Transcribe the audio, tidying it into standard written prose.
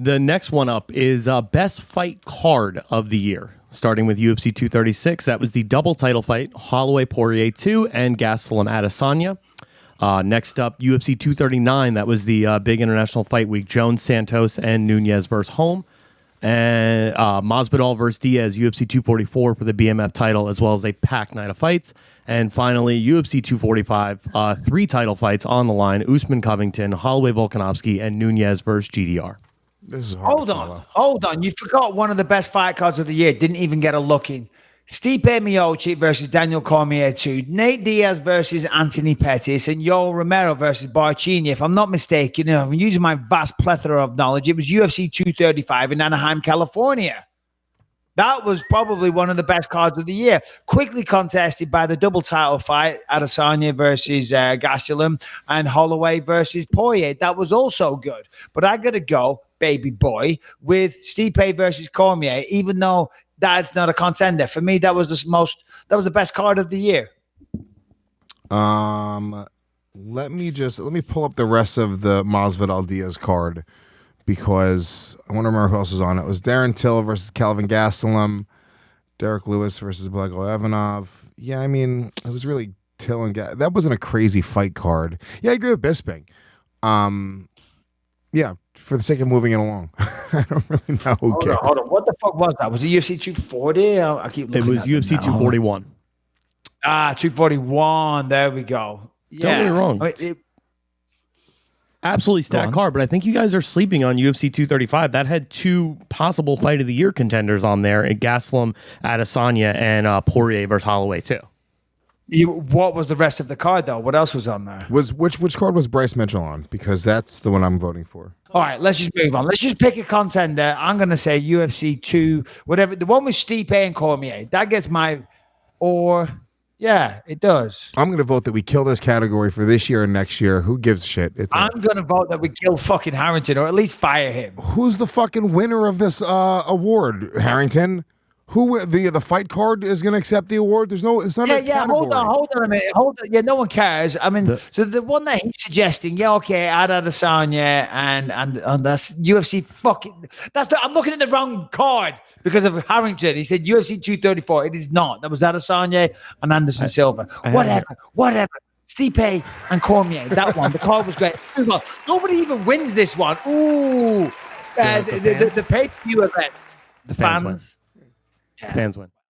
The next one up is best fight card of the year. Starting with UFC 236, that was the double title fight, Holloway Poirier 2 and Gastelum Adesanya. Next up, UFC 239, that was the big international fight week, Jones Santos and Nunez versus Holm. And Masvidal versus Diaz, UFC 244 for the BMF title, as well as a packed night of fights. And finally, UFC 245, 3 title fights on the line, Usman Covington, Holloway Volkanovski, and Nunez versus GDR. This is hard Hold on. You forgot one of the best fight cards of the year. Didn't even get a look in. Stipe Miocic versus Daniel Cormier 2, Nate Diaz versus Anthony Pettis, and Yoel Romero versus Barcini. If I'm not mistaken, I'm using my vast plethora of knowledge, it was UFC 235 in Anaheim, California. That was probably one of the best cards of the year. Quickly contested by the double title fight, Adesanya versus Gastelum and Holloway versus Poirier. That was also good. But I got to go, baby boy, with Stipe versus Cormier, even though that's not a contender. For me, that was the best card of the year. Let me pull up the rest of the Masvidal Diaz card because I want to remember who else was on it. It was Darren Till versus Calvin Gastelum, Derek Lewis versus Blago Evanov. Yeah, I mean, it was really Till and that wasn't a crazy fight card. Yeah, I agree with Bisping. Yeah, for the sake of moving it along. I don't really know who cares. Hold on. What the fuck was that? Was it UFC 240? I keep looking. It was UFC 241. 241. There we go. Yeah. Don't get me wrong. Absolutely stacked card, but I think you guys are sleeping on UFC 235. That had 2 possible fight of the year contenders on there, in Gastelum, Adesanya, and Poirier versus Holloway too. What was the rest of the card, though? What else was on there? Which card was Bryce Mitchell on? Because that's the one I'm voting for. All right, let's just move on. Let's just pick a contender. I'm going to say UFC 2, whatever. The one with Stipe and Cormier. That gets my... Yeah, it does. I'm going to vote that we kill this category for this year and next year. Who gives a shit? I'm going to vote that we kill fucking Harrington, or at least fire him. Who's the fucking winner of this award? Harrington? Who the fight card is going to accept the award? There's no, it's not a category. Hold on a minute. Yeah, no one cares. I mean, so the one that he's suggesting, yeah, okay, add Adesanya and that's UFC fucking. I'm looking at the wrong card because of Harrington. He said UFC 234. It is not. That was Adesanya and Anderson Silva. Whatever. Stipe and Cormier. That one. The card was great. Nobody even wins this one. Ooh, the pay-per-view event. The fans win. Yeah. Fans win.